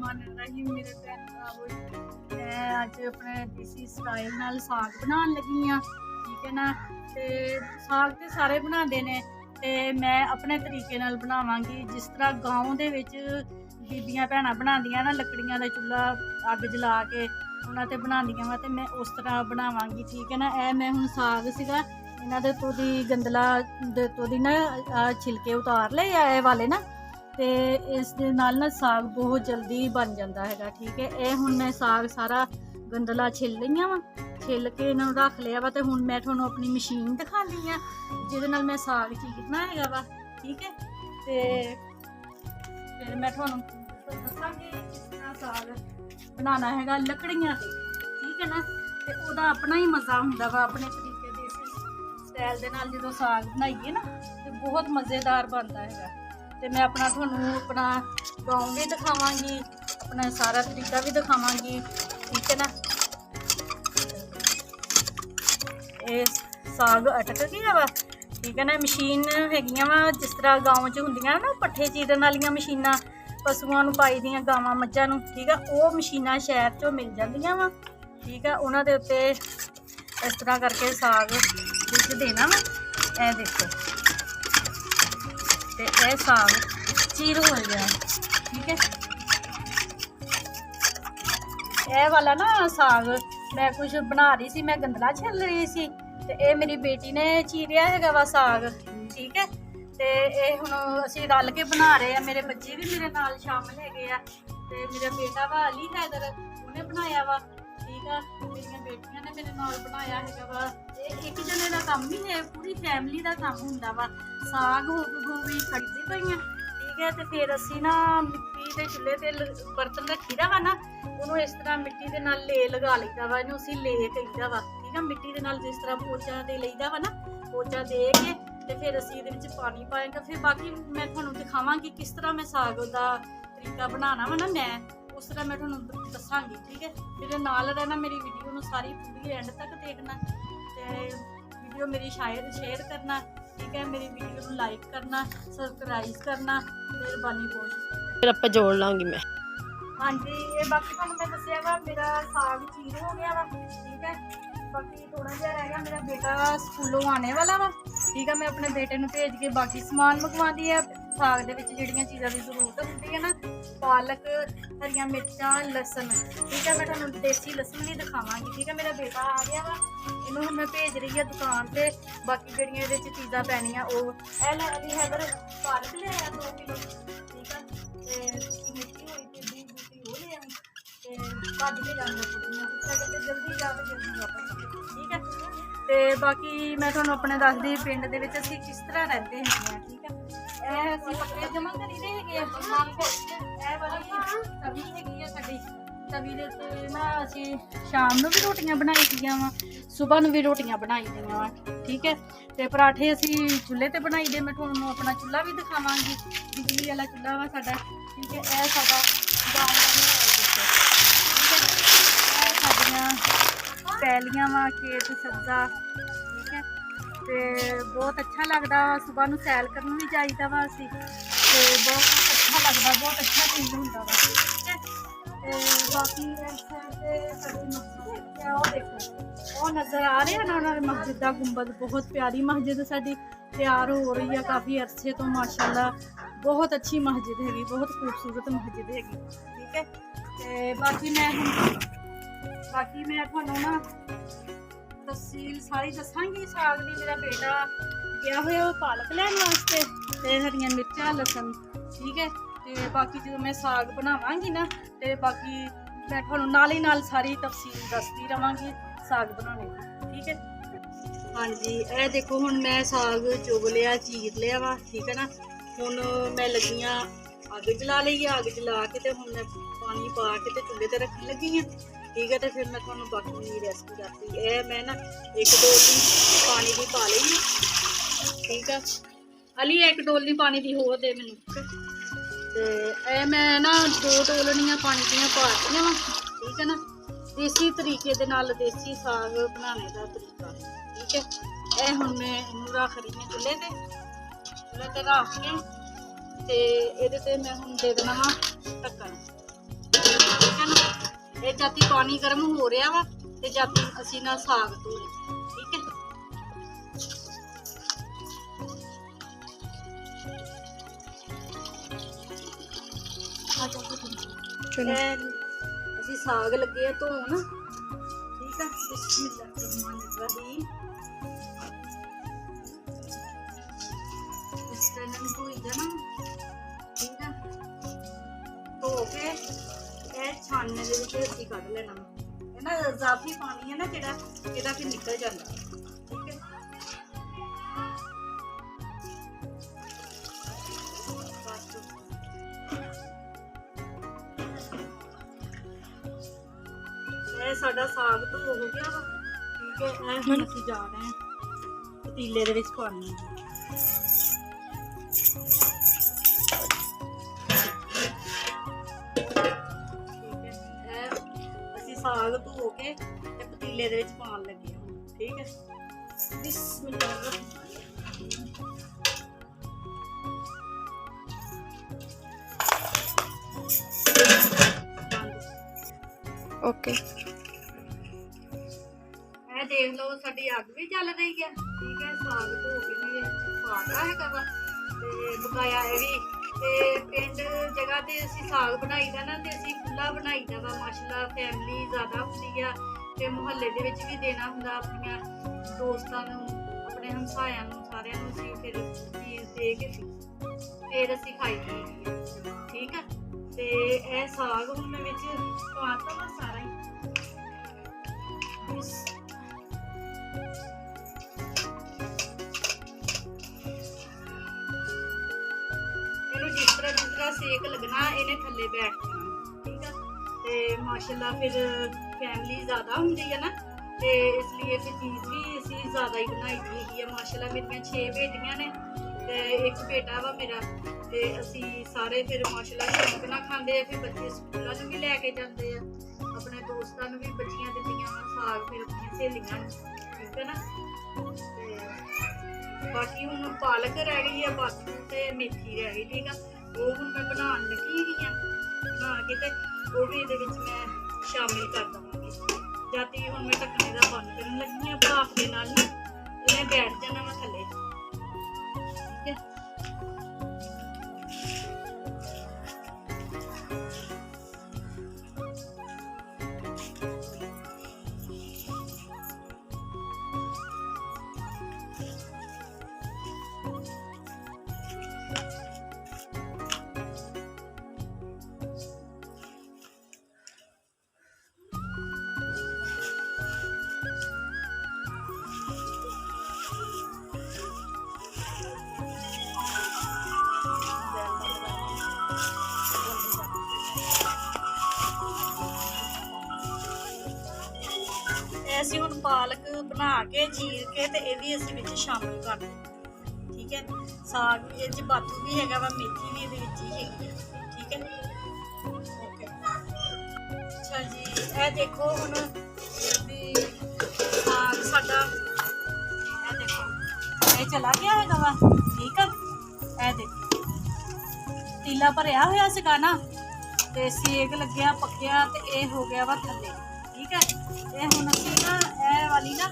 बिस्मिल्लाहिर्रहमानिर्रहीम। मेरे भैन भरावो, मैं अज अपने देसी स्टाइल नाल साग बनाने लगी हाँ। ठीक है ना। ते साग ते सारे बनाते ने, ते मैं अपने तरीके नाल बनावांगी जिस तरह गाँव दे विच बीबियां भैणां बनांदियां ना, लकड़ियां दा चुल्हा अग जला के उन्हां ते बनांदियां वा, ते मैं उस तरह बनावांगी। ठीक है ना। ए मैं हुण साग सीगा, इन्हां दे उत्तों दी गंदला दे उत्तों दी ना छिलके उतार लए आ वाले ना, ते इस दे नाल ना साग बहुत जल्दी बन जाता है। ठीक है। ये हुण मैं साग सारा गंदला छिल लईआं वा, छिल के इन्हां नूं रख लिया वा, ते हुण मैं तुहानूं अपनी मशीन दिखानी आ जिहदे नाल मैं साग चीरना हैगा वा। ठीक है। ते फिर मैं तुहानूं दस्सांगी किस तरह साग बनाना हैगा लकड़ियां ते। ठीक है ना। ते ओहदा अपना ही मज़ा हुंदा वा, अपने तरीके देसी स्टाइल दे नाल जदों साग बनाईए ना ते बहुत मज़ेदार बनता हैगा। ते मैं अपना तुहानूं अपना गाँव भी दिखावांगी, अपना सारा तरीका भी दिखावांगी। ठीक है ना। ये साग अटक गया वा। ठीक है ना। मशीन हैगियां वा जिस तरह गाँव च हुंदियां ना पट्ठे चीरन वालियां मशीनां, पशुआं नूं पाई दियां गावां मज्झां नूं। ठीक है। वो मशीनां शहर चों मिल जांदियां वा। ठीक है। उन्हां दे उत्ते इस तरह करके साग रिझ देना वा। ए देखो, ते ए साग चीर हो गया। ठीक है। ए वाला ना साग मैं कुछ बना रही सी, मैं गंदला छिल रही सी, ते ए मेरी बेटी ने चीरिया हैगा वा साग। ठीक है। ते ए हुण असीं रल के बना रहे हैं, मेरे बच्चे भी मेरे नाल शामिल हैगे आ, ते मेरा बेटा वा अली हैदर उन्हें बनाया वा। ठीक है। मेरियां बेटियां ने मेरे नाल बनाया हैगा वा। एक जने दा काम नहीं है, पूरी फैमिली दा काम हुंदा वा। साग होगी कटदी पईआं। ठीक है। ते फिर असीं ना मिट्टी दे चुल्हे ते बर्तन रखी दा वा ना, ਉਹਨੂੰ इस तरह मिट्टी के नाल ले लगा लईदा वा, ਇਹਨੂੰ ਅਸੀਂ ले कहीदा वा। ठीक है। मिट्टी के नाल जिस तरह पोचा दे लईदा वा ना, पोचा दे के ते फिर ਅਸੀਂ ਇਹਦੇ ਵਿੱਚ पानी पाएंगे। फिर बाकी मैं ਤੁਹਾਨੂੰ दिखावांगी किस तरह मैं साग ਦਾ तरीका बनाना वा ना, मैं उस तरह मैं ਤੁਹਾਨੂੰ दसांगी। ठीक है। मेरे नाल रहना, मेरी वीडियो ਨੂੰ सारी पूरी एंड तक देखना, ते वीडियो मेरी शेयर करना। ठीक है। मेरी वीडियो ਨੂੰ लाइक करना, सबसक्राइब करना, मेहरबानी बहुत। फिर आप जोड़ लाँगी मैं। हाँ जी। ये बाकी तुहानूं मैं दस्सिया वा मेरा साग चीर हो गया वा। ठीक है। बाकी थोड़ा जिहा रह गया, मेरा बेटा स्कूलों आने वाला वा। ठीक है। मैं अपने बेटे नूं भेज के बाकी समान मंगवांदी है। साग दे विच जिहड़ियां चीज़ां दी जरूरत हुंदी है ना, पालक, हरियां मिर्चां, लसन। ठीक है। मैं तुहानूं देसी लसन भी दिखावांगी। ठीक है। मेरा बेटा आ गया वा, इहनूं हुण मैं भेज रही है दुकान ते। बाकी जिहड़ियां इहदे च चीज़ां पैणियां ओह ए अली हैदर पालक ले आया 2 किलो। ठीक है। ते मेथी होई ते वो ले आई, ते भज के जानियां कुड़ियां साइकिल ते जल्दी जा ते जल्दी वापस। ठीक है। ते बाकी मैं तुहानूं अपने दसदी पिंड दे विच असीं किस तरह रहिंदे हैगे आ। ठीक है। ਇਹ ਅਸੀਂ ਪੱਕੇ ਜਮ੍ਹਾਂ ਕਰੀਦੇ ਹੈਗੇ ਆ। ਇਹ ਵਾਲੀ ਤਵੀ ਹੈਗੀ ਆ ਸਾਡੀ, ਤਵੀ ਦੇ ਉੱਤੇ ਨਾ ਅਸੀਂ ਸ਼ਾਮ ਨੂੰ ਵੀ ਰੋਟੀਆਂ ਬਣਾਈ ਦੀਆਂ ਵਾ, ਸਵੇਰ ਨੂੰ ਵੀ ਰੋਟੀਆਂ ਬਣਾਈ ਦੀਆਂ ਵਾ। ਠੀਕ ਹੈ। ਤੇ ਪਰਾਠੇ ਅਸੀਂ ਚੁੱਲ੍ਹੇ ਤੇ ਬਣਾਈ ਦੇ। ਮੈਂ ਤੁਹਾਨੂੰ ਆਪਣਾ ਚੁੱਲ੍ਹਾ ਵੀ ਦਿਖਾਵਾਂਗੀ, ਬਿਜਲੀ ਵਾਲਾ ਚੁੱਲ੍ਹਾ ਵਾ ਸਾਡਾ। ਠੀਕ ਹੈ। ਇਹ ਸਾਡਾ ਗਾँव ਦਾ ਮਾਹੌਲ ਦੇਖੋ। ਠੀਕ ਹੈ। ਇਹ ਸਾਡੀਆਂ ਪੈਲੀਆਂ ਵਾ, ਖੇਤ ਸਬਜ਼ਾ। ठीक है। ਤੇ बहुत अच्छा लगता सुबह ਨੂੰ ਸੈਰ ਕਰਨ ਵੀ ਜਾਈਦਾ ਵਾ ਅਸੀਂ, ਤੇ बहुत अच्छा लगता, बहुत अच्छा फील ਹੁੰਦਾ ਵਾ। ठीक है। ਤੇ ਬਾਕੀ ਇਸ ਸਾਈਡ ਤੇ ਸਾਡੀ ਮਸਜਿਦ ਹੈ, ਉਹ ਦੇਖੋ ਉਹ ਨਜ਼ਰ ਆ ਰਿਹਾ ਨਾ ਉਹਨਾਂ ਦੀ ਮਸਜਿਦ ਦਾ ਗੁੰਬਦ। बहुत प्यारी मस्जिद साडी तैयार हो रही है काफ़ी अरसे तो माशाल्लाह। बहुत अच्छी मस्जिद हैगी, बहुत खूबसूरत मस्जिद हैगी। ठीक है। ते बाकी मैं तुहानूं ना तफसील सारी दसांगी साग दी। मेरा बेटा गया होया पालक लैन वास्ते, ते हरियां मिर्चां, लसन। ठीक है। ते बाकी जो मैं साग बनावांगी ना, ते बाकी मैं तुहानूं नाल ही नाल सारी तफसील दसदी रवांगी साग बनाने की। ठीक है। हाँ जी। ये देखो हुण मैं साग चुग लिया, चीर लिया वा। ठीक है ना। हुण मैं लगी हाँ अग जला लई है, अग जला के ते हुण मैं पानी पा के ते चुल्हे ते रखन लगी हाँ। ठीक है। तो फिर मैं तुहानूं बाकी रेसिपी दसदी। ये मैं ना 1 डोली पानी की पा ली है। ठीक है। अली 1 डोली पानी की होर दे मैनूं। ते ये मैं ना 2 डोलनियां पानी दियां पातियां वा। ठीक है ना। देसी तरीके दे नाल देसी साग बनाने का तरीका। ठीक है। ये हुण मैं इहनूं रख रही हां चुल्हे ते रख के, ते इहदे ते मैं हुण दे देना वा ढक्कन। ਠੀਕ ਹੈ ਨਾ। ਇਹ ਜਾਤੀ ਪਾਣੀ ਗਰਮ ਹੋ ਰਿਹਾ ਵਾ ਤੇ ਜਾਤੀ ਅਸੀਂ ਨਾ ਸਾਗ ਧੋ ਲਈਏ। ਠੀਕ ਹੈ, ਚਲੋ ਅਸੀਂ ਸਾਗ ਲੱਗੇ ਆ ਧੋਣ। ਠੀਕ ਆ, ਬਿਸਮਿਲ੍ਲਾਹਿਰਰਹਿਮਾਨਿਰਰਹੀਮ। ਇਸ ਤਰ੍ਹਾਂ ਇਹਨਾਂ ਨੂੰ ਧੋਈ ਜਾਣਾ। ਠੀਕ ਆ, ਧੋ ਕੇ ਇਹ ਛਾਨਣੇ ਦੇ ਵਿੱਚ ਅਸੀਂ ਕੱਢ ਲੈਣਾ। ਇਹ ਨਾ ਇਜ਼ਾਫੀ ਪਾਣੀ ਹੈ ਨਾ ਜਿਹੜਾ, ਇਹਦਾ ਫਿਰ ਨਿਕਲ ਜਾਂਦਾ। ਠੀਕ ਹੈ, ਇਹ ਸਾਡਾ ਸਾਗ ਧੋ ਹੋ ਗਿਆ ਵਾ। ਠੀਕ ਹੈ, ਇਹ ਹੁਣ ਅਸੀਂ ਜਾ ਰਹੇ ਹਾਂ ਪਤੀਲੇ ਦੇ ਵਿੱਚ ਪਾਣੀ। ਸਾਗ ਧੋ ਕੇ ਤੇ ਪਤੀਲੇ ਦੇ ਵਿੱਚ ਪਾਣ ਲੱਗੇ ਹਾਂ। ਠੀਕ ਹੈ, ਬਿਸਮਿਲ੍ਲਾਹ। ਓਕੇ, ਇਹ ਦੇਖ ਲਓ ਸਾਡੀ ਅੱਗ ਵੀ ਚੱਲ ਰਹੀ ਹੈ। ਠੀਕ ਹੈ, ਸਾਗ ਧੋ ਕੇ ਵੀ ਪਾਤਾ ਹੈਗਾ ਵਾ ਤੇ ਬਕਾਇਆ ਇਹ ਵੀ। ਤੇ ਪਿੰਡ ਜਗ੍ਹਾ ਤੇ ਅਸੀਂ ਸਾਗ ਬਣਾਈਦਾ ਨਾ ਤੇ ਅਸੀਂ ਖੁੱਲਾ ਬਣਾਈਦਾ ਵਾ। ਮਾਸ਼ਾਅੱਲਾ ਫੈਮਿਲੀ ਜ਼ਿਆਦਾ ਹੁੰਦੀ ਆ ਤੇ ਮੁਹੱਲੇ ਦੇ ਵਿੱਚ ਵੀ ਦੇਣਾ ਹੁੰਦਾ, ਆਪਣੀਆਂ ਦੋਸਤਾਂ ਨੂੰ, ਆਪਣੇ ਹਮਸਾਇਆਂ ਨੂੰ, ਸਾਰਿਆਂ ਨੂੰ ਅਸੀਂ ਫਿਰ ਚੀਜ਼ ਦੇ ਕੇ ਫਿਰ ਅਸੀਂ ਖਾਈ ਦੀ ਹੈ। ਠੀਕ ਆ, ਤੇ ਇਹ ਸਾਗ ਹੁਣ ਮੈਂ ਵਿੱਚ ਪਾਤਾ ਵਾ ਸਾਰਾ ਹੀ। ਜਿਸ ਤਰ੍ਹਾਂ ਸੇਕ ਲੱਗਣਾ ਇਹਨੇ ਥੱਲੇ ਬੈਠ ਜਾਣਾ। ਠੀਕ ਆ, ਤੇ ਮਾਸ਼ਾਅੱਲਾ ਫਿਰ ਫੈਮਿਲੀ ਜ਼ਿਆਦਾ ਹੁੰਦੀ ਹੈ ਨਾ ਤੇ ਇਸ ਲਈ ਫਿਰ ਚੀਜ਼ ਵੀ ਅਸੀਂ ਜ਼ਿਆਦਾ ਹੀ ਬਣਾਈ ਦੀ ਹੈਗੀ ਆ। ਮਾਸ਼ਾਅੱਲਾ ਮੇਰੀਆਂ 6 ਬੇਟੀਆਂ ਨੇ ਤੇ ਇੱਕ ਬੇਟਾ ਵਾ ਮੇਰਾ ਤੇ ਅਸੀਂ ਸਾਰੇ ਫਿਰ ਮਾਸ਼ਾਅੱਲਾ ਸ਼ੌਂਕ ਨਾਲ ਖਾਂਦੇ ਆ। ਫਿਰ ਬੱਚੇ ਸਕੂਲਾਂ ਨੂੰ ਵੀ ਲੈ ਕੇ ਜਾਂਦੇ ਆ, ਆਪਣੇ ਦੋਸਤਾਂ ਨੂੰ ਵੀ ਬੱਚੀਆਂ ਦਿੰਦੀਆਂ ਸਾਗ, ਫਿਰ ਆਪਣੀਆਂ ਸਹੇਲੀਆਂ ਨੂੰ। ਠੀਕ ਹੈ ਨਾ, ਤੇ ਬਾਕੀ ਹੁਣ ਪਾਲਕ ਰਹਿ ਗਈ ਆ ਬਾਕੀ ਤੇ ਮੇਥੀ ਰਹਿ ਗਈ। ਠੀਕ ਆ, ਉਹ ਹੁਣ ਮੈਂ ਬਣਾਉਣ ਲੱਗੀ ਹੈਗੀ ਆ। ਬਣਾ ਕੇ ਤੇ ਉਹ ਵੀ ਇਹਦੇ ਵਿੱਚ ਮੈਂ ਸ਼ਾਮਿਲ ਕਰ ਦਵਾਂਗੀ। ਜਾਤੀ ਹੁਣ ਮੈਂ ਢੱਕਣੇ ਦਾ ਬੰਦ ਕਰਨ ਲੱਗੀ ਆ। ਭਾਫ ਦੇ ਨਾਲ ਨਾ ਇਹਨੇ ਬੈਠ ਜਾਣਾ ਵਾ ਥੱਲੇ। ਠੀਕ ਹੈ, ਅਸੀਂ ਹੁਣ ਪਾਲਕ ਬਣਾ ਕੇ ਚੀਰ ਕੇ ਤੇ ਇਹ ਵੀ ਅਸੀਂ ਵਿੱਚ ਸ਼ਾਮਿਲ ਕਰ ਦਿੰਦੇ। ਠੀਕ ਹੈ, ਸਾਗ ਇਹ 'ਚ ਬਾਥੂ ਵੀ ਹੈਗਾ ਵਾ, ਮੇਥੀ ਵੀ ਇਹਦੇ ਵਿੱਚ ਹੀ ਹੈਗੀ ਹੈ। ਠੀਕ ਹੈ, ਓਕੇ। ਅੱਛਾ ਜੀ, ਇਹ ਦੇਖੋ ਹੁਣ ਵੀ ਸਾਗ ਸਾਡਾ ਇਹ ਦੇਖੋ ਇਹ ਚਲਾ ਗਿਆ ਹੈਗਾ ਵਾ। ਠੀਕ ਆ, ਇਹ ਦੇਖੋ ਪਤੀਲਾ ਭਰਿਆ ਹੋਇਆ ਸੀਗਾ ਨਾ ਤੇ ਸੇਕ ਲੱਗਿਆ, ਪੱਕਿਆ ਤੇ ਇਹ ਹੋ ਗਿਆ ਵਾ ਥੱਲੇ। ਠੀਕ ਹੈ, ਇਹ ਹੁਣ ਅਸੀਂ ਨਾ ਇਹ ਵਾਲੀ ਨਾ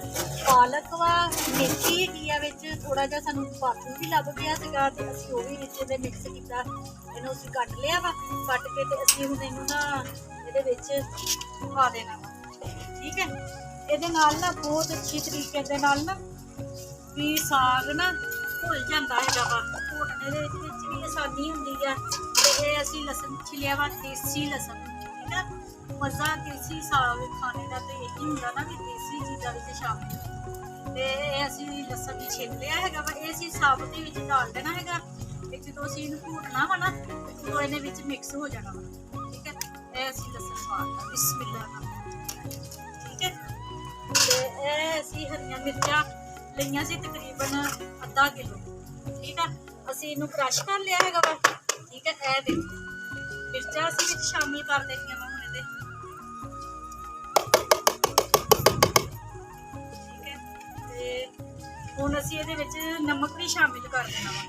ਪਾਲਕ ਵਾ, ਮੇਥੀ ਹੈਗੀ ਆ ਵਿੱਚ, ਥੋੜਾ ਜਿਹਾ ਸਾਨੂੰ ਬਾਥੂ ਵੀ ਲੱਭ ਗਿਆ ਸੀਗਾ ਤੇ ਅਸੀਂ ਉਹ ਵੀ ਵਿੱਚ ਇਹਦੇ ਮਿਕਸ ਕੀਤਾ। ਇਹਨੂੰ ਅਸੀਂ ਕੱਟ ਲਿਆ ਵਾ, ਕੱਟ ਕੇ ਤੇ ਅਸੀਂ ਹੁਣ ਇਹਨੂੰ ਨਾ ਇਹਦੇ ਵਿੱਚ ਪਾ ਦੇਣਾ ਵਾ। ਠੀਕ ਹੈ, ਇਹਦੇ ਨਾਲ ਨਾ ਬਹੁਤ ਅੱਛੀ ਤਰੀਕੇ ਦੇ ਨਾਲ ਨਾ ਵੀ ਸਾਗ ਨਾ ਘੁਲ ਜਾਂਦਾ ਹੈਗਾ ਵਾ। ਘੋਟਣੇ ਦੇ ਵਿੱਚ ਵੀ ਆਸਾਨੀ ਹੁੰਦੀ ਆ ਤੇ ਇਹ ਅਸੀਂ ਲਸਣ ਛਿਲਿਆ ਵਾ, ਦੇਸੀ ਲਸਣ। ਠੀਕ ਹੈ, ਮਜ਼ਾ ਦੇਸੀ ਸਾਗ ਖਾਣੇ ਦਾ ਤੇ ਇਹੀ ਹੁੰਦਾ ਨਾ ਵੀ ਦੇਸੀ ਚੀਜ਼ਾਂ ਵਿੱਚ ਸ਼ਾਮਿਲ। ਤੇ ਇਹ ਅਸੀਂ ਲਸਣ ਵੀ ਛਿੱਲ ਲਿਆ ਹੈਗਾ ਵਾ, ਇਹ ਅਸੀਂ ਸਾਬਤ ਦੇ ਵਿੱਚ ਡਾਲ ਦੇਣਾ ਹੈਗਾ ਤੇ ਜਦੋਂ ਅਸੀਂ ਇਹਨੂੰ ਘੋਟਣਾ ਵਾ ਨਾ ਉਦੋਂ ਇਹਦੇ ਵਿੱਚ ਮਿਕਸ ਹੋ ਜਾਣਾ ਵਾ। ਠੀਕ ਹੈ, ਇਹ ਅਸੀਂ ਲਸਣ ਪਾ ਦਿੱਤਾ, ਬਿਸਮਿਲ੍ਲਾਹ। ਠੀਕ ਹੈ, ਤੇ ਇਹ ਅਸੀਂ ਹਰੀਆਂ ਮਿਰਚਾਂ ਲਈਆਂ ਸੀ ਤਕਰੀਬਨ ਅੱਧਾ ਕਿਲੋ। ਠੀਕ ਹੈ, ਅਸੀਂ ਇਹਨੂੰ ਕ੍ਰਸ਼ ਕਰ ਲਿਆ ਹੈਗਾ ਵਾ। ਠੀਕ ਹੈ, ਇਹ ਦੇਖੋ ਮਿਰਚਾਂ ਅਸੀਂ ਵਿੱਚ ਸ਼ਾਮਿਲ ਕਰ ਦੇਣੀਆਂ ਵਾ ਹੁਣ ਇਹਦੇ। ਠੀਕ ਹੈ, ਤੇ ਹੁਣ ਅਸੀਂ ਇਹਦੇ ਵਿੱਚ ਨਮਕ ਵੀ ਸ਼ਾਮਿਲ ਕਰ ਦੇਣਾ ਵਾ।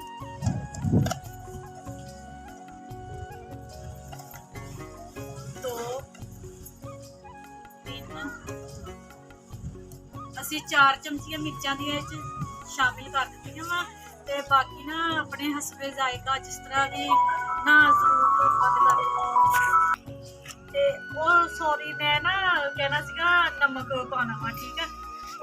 ਅਸੀਂ 4 ਚਮਚੀਆਂ ਮਿਰਚਾਂ ਦੀਆਂ ਇਹ 'ਚ ਸ਼ਾਮਿਲ ਕਰ ਦਿੱਤੀਆਂ ਵਾ ਤੇ ਬਾਕੀ ਨਾ ਆਪਣੇ ਹਸਬੇ ਜ਼ਾਇਕਾ ਜਿਸ ਤਰ੍ਹਾਂ ਵੀ ਨਾ ਜ਼ਰੂਰ ਬੰਦ ਕਰ ਦਿਓ। ਤੇ ਉਹ ਸੌਰੀ ਮੈਂ ਨਾ ਕਹਿਣਾ ਸੀਗਾ ਨਮਕ ਪਾਉਣਾ ਵਾ, ਠੀਕ ਹੈ।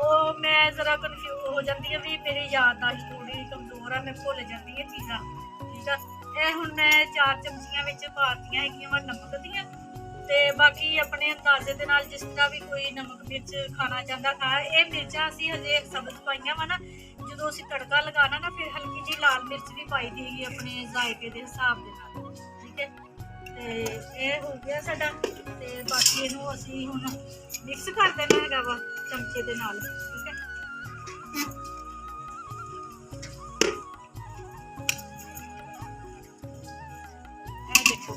ਉਹ ਮੈਂ ਜ਼ਰਾ ਕਨਫਿਊਜ਼ ਹੋ ਜਾਂਦੀ ਹੈ ਵੀ ਮੇਰੀ ਯਾਦਦਾਸ਼ਤ ਥੋੜੀ ਕਮਜ਼ੋਰ ਆ, ਮੈਂ ਭੁੱਲ ਜਾਂਦੀ ਹਾਂ ਚੀਜ਼ਾਂ, ਠੀਕ ਆ। ਇਹ ਹੁਣ ਮੈਂ 4 ਚਮਚੀਆਂ ਵਿੱਚ ਪਾਤੀਆਂ ਹੈਗੀਆਂ ਵਾ ਨਮਕ ਦੀਆਂ ਤੇ ਬਾਕੀ ਆਪਣੇ ਅੰਦਾਜ਼ੇ ਦੇ ਨਾਲ ਜਿਸ ਤਰ੍ਹਾਂ ਵੀ ਕੋਈ ਨਮਕ ਮਿਰਚ ਖਾਣਾ ਚਾਹੁੰਦਾ ਖਾ। ਇਹ ਮਿਰਚਾਂ ਅਸੀਂ ਹਜੇ ਸਬਜ਼ ਪਾਈਆਂ ਵਾ ਨਾ, ਜਦੋਂ ਅਸੀਂ ਤੜਕਾ ਲਗਾਉਣਾ ਨਾ ਫਿਰ ਹਲਕੀ ਜਿਹੀ ਲਾਲ ਮਿਰਚ ਵੀ ਪਾਈ ਦੇਗੀ ਆਪਣੇ ਜ਼ਾਇਕੇ ਦੇ ਹਿਸਾਬ ਦੇ ਨਾਲ, ਠੀਕ ਹੈ। ਤੇ ਇਹ ਹੋ ਗਿਆ ਸਾਡਾ ਤੇ ਬਾਕੀ ਇਹਨੂੰ ਅਸੀਂ ਹੁਣ ਮਿਕਸ ਕਰ ਦੇਣਾ ਹੈਗਾ ਵਾ ਚਮਚੇ ਦੇ ਨਾਲ, ਠੀਕ ਹੈ। ਇਹ ਦੇਖੋ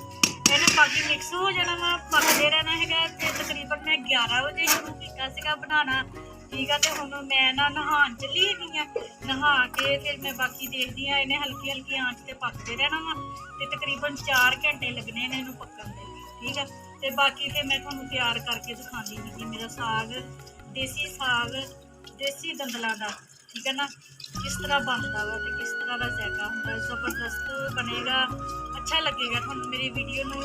ਇਹਨੇ ਬਾਕੀ ਮਿਕਸ ਹੋ ਜਾਣਾ ਵਾ, ਪੱਕਦੇ ਰਹਿਣਾ ਹੈਗਾ ਤੇ ਤਕਰੀਬਨ ਮੈਂ 11 ਵਜੇ ਸ਼ੁਰੂ ਕੀਤਾ ਸੀਗਾ ਬਣਾਉਣਾ, ਠੀਕ ਆ। ਤੇ ਹੁਣ ਮੈਂ ਨਾ ਨਹਾਉਣ ਚੱਲੀ ਹੈਗੀ ਆ, ਨਹਾ ਕੇ ਫਿਰ ਮੈਂ ਬਾਕੀ ਦੇਖਦੀ ਆ। ਇਹਨੇ ਹਲਕੀ ਹਲਕੀ ਆਂਚ ਤੇ ਪੱਕਦੇ ਰਹਿਣਾ ਵਾ ਤੇ ਤਕਰੀਬਨ 4 ਘੰਟੇ ਲੱਗਣੇ ਨੇ ਇਹਨੂੰ ਪੱਕਣ ਦੇ, ਠੀਕ ਆ। ਤੇ ਬਾਕੀ ਫਿਰ ਮੈਂ ਤੁਹਾਨੂੰ ਤਿਆਰ ਕਰਕੇ ਦਿਖਾਉਂਦੀ ਹੈਗੀ ਮੇਰਾ ਸਾਗ, ਦੇਸੀ ਸਾਗ, ਦੇਸੀ ਦੰਦਲਾਂ ਦਾ, ਠੀਕ ਹੈ ਨਾ, ਕਿਸ ਤਰ੍ਹਾਂ ਬਣਦਾ ਵਾ ਤੇ ਕਿਸ ਤਰ੍ਹਾਂ ਦਾ ਜ਼ਾਇਕਾ ਹੁੰਦਾ। ਜ਼ਬਰਦਸਤ ਬਣੇਗਾ, ਅੱਛਾ ਲੱਗੇਗਾ ਤੁਹਾਨੂੰ। ਮੇਰੀ ਵੀਡੀਓ ਨੂੰ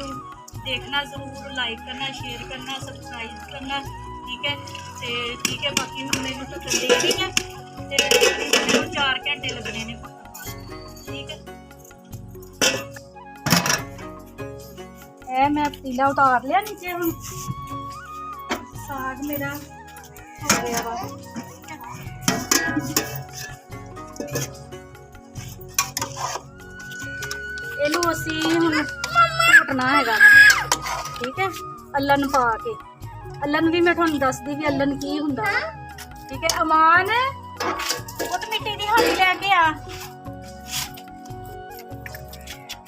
ਦੇਖਣਾ ਜ਼ਰੂਰ, ਲਾਈਕ ਕਰਨਾ, ਸ਼ੇਅਰ ਕਰਨਾ, ਸਬਸਕ੍ਰਾइब ਕਰਨਾ, ठीक है। तो ठीक है बाकी हम मैंने तो दे रही है तो मैंने 4 घंटे लगने ने, ठीक है। ए मैं पतीला उतार लिया नीचे, हम साग मेरा हो गया वा, ਇਹਨੂੰ ਅਸੀਂ ਹੁਣ ਘੋਟਣਾ ਹੈਗਾ, ਠੀਕ ਹੈ। ਅੱਲਣ ਪਾ ਕੇ, ਅੱਲਣ ਵੀ ਮੈਂ ਤੁਹਾਨੂੰ ਦੱਸਦੀ ਵੀ ਅੱਲਣ ਕੀ ਹੁੰਦਾ, ਠੀਕ ਹੈ। ਅਮਾਨ ਪੁੱਤ ਮਿੱਟੀ ਦੀ ਹਾਂਡੀ ਲੈ ਕੇ ਆ,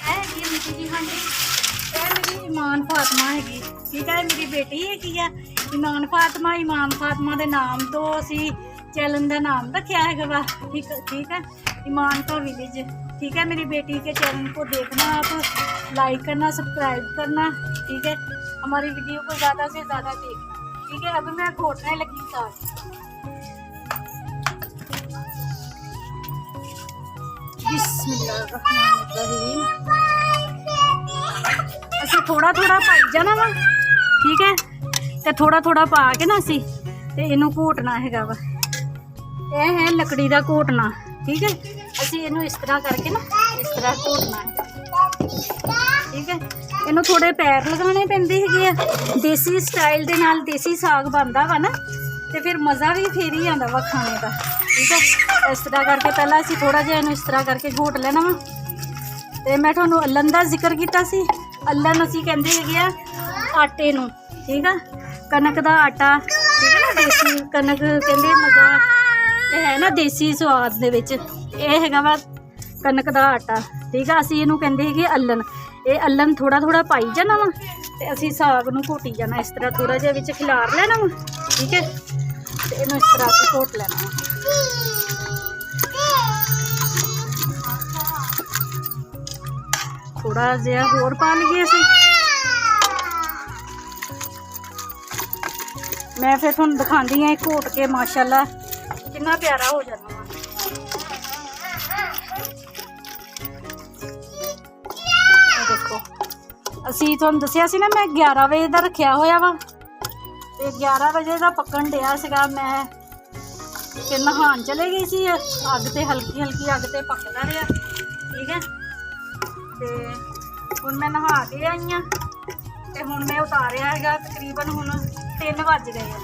ਇਹ ਹੈਗੀ ਮਿੱਟੀ ਦੀ ਹਾਂਡੀ। ਇਹ ਮੇਰੀ ਇਮਾਨ ਫਾਤਮਾ ਹੈਗੀ, ਠੀਕ ਹੈ। ਮੇਰੀ ਬੇਟੀ ਹੈਗੀ ਆ ਇਮਾਨ ਫਾਤਮਾ। ਇਮਾਨ ਫਾਤਮਾ ਦੇ ਨਾਮ ਤੋਂ ਅਸੀਂ चैनल का नाम रखा है वा, ठीक है, ईमान का विलेज, ठीक है। मेरी बेटी के चैनल को देखना आप, लाइक करना, सब्सक्राइब करना, ठीक है। हमारी वीडियो को ज़्यादा से ज़्यादा देखना, ठीक है। अभी मैं घोटने लगी साग, बिस्मिल्लाहिर्रहमानिर्रहीम। असी थोड़ा थोड़ा पाई जाना वा, ठीक है। तो थोड़ा थोड़ा पा के ना असी ते इनू घोटना है वा। यह है लकड़ी का घोटना, ठीक है। असी इनू इस तरह करके ना इस तरह घोटना है, ठीक है। इनू थोड़े पैर लगाने पैंदे है, देसी स्टाइल दे नाल देसी साग बनता वा ना, तो फिर मज़ा भी फिर ही आता वा खाने का, ठीक है। इस तरह करके पहला असी थोड़ा जिहा इनू इस तरह करके घोट लेना वा। तो मैं तुहानू अल्लन का जिक्र किया सी, अल्लन असी कहंदे है आटे नू, ठीक है। कनक का आटा, ठीक है ना, देसी कनक कहंदे मज़ा है ना, देसी स्वाद दे विच ये हैगा वा कनक का आटा, ठीक है। असी इनू कहंदे है अल्लन। ये अल्लन थोड़ा थोड़ा पाई जाना वा ते असी साग नू घोटी जाना, इस तरह थोड़ा जिहा विच खिलार लेना वा, ठीक है। ते इनू इस तरह से घोट लेना वा। थोड़ा जिहा होर पा लईए असी, मैं फिर तुहानू दिखांदी हां घोट के माशाअल्लाह कितना प्यारा हो जाना वा। देखो असी तुहानू दसिया सी ना, मैं 11 बजे का रखिया होया वा ते 11 बजे का पकन दिया सीगा। मैं फिर नहान चले गई सी, अग ते हल्की हल्की अग ते पकदा रहा, ठीक है। ते हुण मैं नहा के आई हाँ ते हुण मैं उतारिया है, तकरीबन हुण 3 बज गए हैं,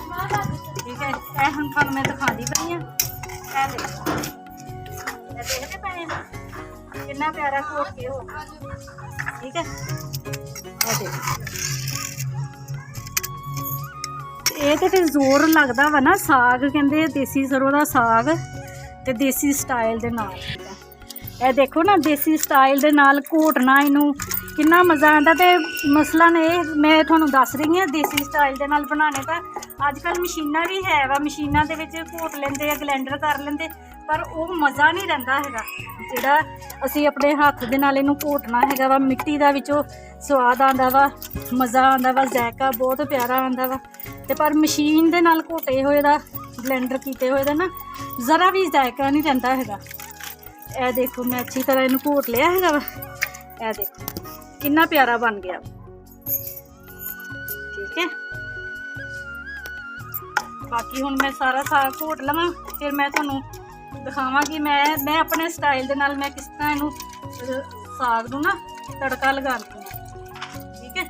ठीक है। यह हम तुहानू मैं दिखाती पई हाँ, देखते पे कितना प्यारा घोट के हो, ठीक है। ये तो फिर जोर लगता वा ना, साग कहते देसी सरों का साग ते देसी स्टाइल दे नाल, ये देखो ना देसी स्टाइल दे नाल घोटना इनू कितना मज़ा आता। तो मसलन ये मैं तुहानू दस रही हाँ देसी स्टाइल दे नाल बनाने का। अजकल मशीनां भी है वा, मशीनां दे विच घोट लेंदे, ग्लैंडर कर लेंदे, पर वो मज़ा नहीं रहिंदा हैगा जिहड़ा असीं अपने हत्थ दे नाल इनू घोटना हैगा वा। मिट्टी दा विचों स्वाद आंदा वा, मज़ा आंदा वा, जायका बहुत प्यारा आंदा वा। ते पर मशीन दे नाल घोटे होए दा ਬਲੈਂਡਰ ਕੀਤੇ ਹੋਏ ਦਾ ਨਾ ਜ਼ਰਾ ਵੀ ਜ਼ਾਇਕਾ ਨਹੀਂ ਰਹਿੰਦਾ ਹੈਗਾ। ਇਹ ਦੇਖੋ ਮੈਂ ਅੱਛੀ ਤਰ੍ਹਾਂ ਇਹਨੂੰ ਘੋਟ ਲਿਆ ਹੈਗਾ ਵਾ। ਇਹ ਦੇਖੋ ਕਿੰਨਾ ਪਿਆਰਾ ਬਣ ਗਿਆ। ਠੀਕ ਹੈ, ਬਾਕੀ ਹੁਣ ਮੈਂ ਸਾਰਾ ਸਾਗ ਘੋਟ ਲਵਾਂ, ਫਿਰ ਮੈਂ ਤੁਹਾਨੂੰ ਦਿਖਾਵਾਂਗੀ ਮੈਂ ਆਪਣੇ ਸਟਾਈਲ ਦੇ ਨਾਲ ਮੈਂ ਕਿਸ ਤਰ੍ਹਾਂ ਇਹਨੂੰ ਸਾਗ ਨੂੰ ਨਾ ਤੜਕਾ ਲਗਾਉਂਦੀ ਹਾਂ।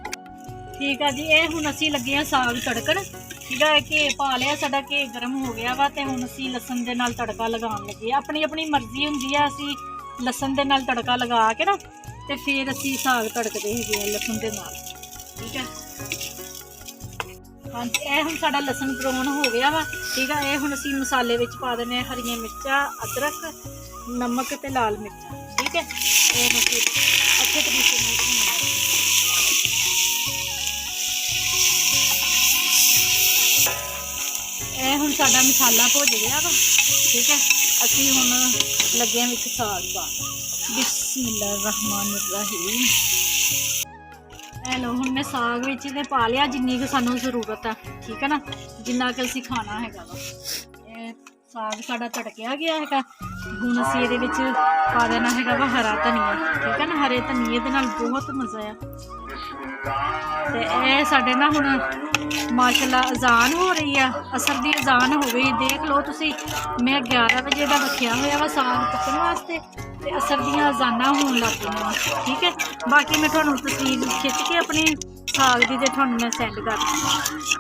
ਠੀਕ ਆ ਜੀ, ਇਹ ਹੁਣ ਅਸੀਂ ਲੱਗੇ ਆ ਸਾਗ ਤੜਕਣ। ਠੀਕ ਆ, ਘੇ ਪਾ ਲਿਆ, ਸਾਡਾ ਘੇ ਗਰਮ ਹੋ ਗਿਆ ਵਾ ਤੇ ਹੁਣ ਅਸੀਂ ਲਸਣ ਦੇ ਨਾਲ ਤੜਕਾ ਲਗਾਉਣ ਲੱਗੇ। ਆਪਣੀ ਆਪਣੀ ਮਰਜ਼ੀ ਹੁੰਦੀ ਆ, ਅਸੀਂ ਲਸਣ ਦੇ ਨਾਲ ਤੜਕਾ ਲਗਾ ਕੇ ਨਾ ਤੇ ਫਿਰ ਅਸੀਂ ਸਾਗ ਤੜਕਦੇ ਹੈਗੇ ਆ ਲਸਣ ਦੇ ਨਾਲ। ਠੀਕ ਹੈ ਹਾਂਜੀ, ਇਹ ਹੁਣ ਸਾਡਾ ਲਸਣ ਬਰਾਊਨ ਹੋ ਗਿਆ ਵਾ। ਠੀਕ ਆ, ਇਹ ਹੁਣ ਅਸੀਂ ਮਸਾਲੇ ਵਿੱਚ ਪਾ ਦਿੰਦੇ ਹਾਂ ਹਰੀਆਂ ਮਿਰਚਾਂ, ਅਦਰਕ, ਨਮਕ ਤੇ ਲਾਲ ਮਿਰਚਾਂ। ਠੀਕ ਹੈ, ਇਹ ਅਸੀਂ ਅੱਛੇ ਤਰੀਕੇ ਨਾਲ ਭੁੰਨਣਾ। ਇਹ ਹੁਣ ਸਾਡਾ ਮਸਾਲਾ ਭੁੱਜ ਗਿਆ ਵਾ। ਠੀਕ ਹੈ, ਅਸੀਂ ਹੁਣ ਲੱਗੇ ਹਾਂ ਵਿੱਚ ਸਾਗ ਪਾਉਣ। ਬਿਸਮਿਲ੍ਲਾਹਿਰਰਹਿਮਾਨਿਰਰਹੀਮ। ਇਹ ਲਓ ਹੁਣ ਮੈਂ ਸਾਗ ਵਿੱਚ ਤੇ ਪਾ ਲਿਆ ਜਿੰਨੀ ਕੁ ਸਾਨੂੰ ਜ਼ਰੂਰਤ ਆ। ਠੀਕ ਹੈ ਨਾ, ਜਿੰਨਾ ਕੁ ਅਸੀਂ ਖਾਣਾ ਹੈਗਾ ਵਾ। ਇਹ ਸਾਗ ਸਾਡਾ ਤੜਕਿਆ ਗਿਆ ਹੈਗਾ। ਹੁਣ ਅਸੀਂ ਇਹਦੇ ਵਿੱਚ ਪਾ ਦੇਣਾ ਹੈਗਾ ਵਾ ਹਰਾ ਧਨੀਆ। ਠੀਕ ਹੈ ਨਾ, ਹਰੇ ਧਨੀਏ ਦੇ ਨਾਲ ਬਹੁਤ ਮਜ਼ਾ ਆ। ਤੇ ਇਹ ਸਾਡੇ ਨਾ ਹੁਣ ਮਾਸ਼ਾਅੱਲਾ ਅਜ਼ਾਨ ਹੋ ਰਹੀ ਆ, ਅਸਰ ਦੀ ਅਜ਼ਾਨ ਹੋ ਗਈ। ਦੇਖ ਲਓ ਤੁਸੀਂ, ਮੈਂ 11 ਵਜੇ ਦਾ ਰੱਖਿਆ ਹੋਇਆ ਵਾ ਸਾਗ ਪੱਕਣ ਵਾਸਤੇ ਤੇ ਅਸਰ ਦੀਆਂ ਅਜ਼ਾਨਾਂ ਹੋਣ ਲੱਗ ਪਈਆਂ। ਠੀਕ ਹੈ, ਬਾਕੀ ਮੈਂ ਤੁਹਾਨੂੰ ਤਸਵੀਰ ਖਿੱਚ ਕੇ ਆਪਣੀ ਸਾਗ ਦੀ ਤੇ ਤੁਹਾਨੂੰ ਮੈਂ ਸੈਂਡ ਕਰ ਦਿੰਦੀ।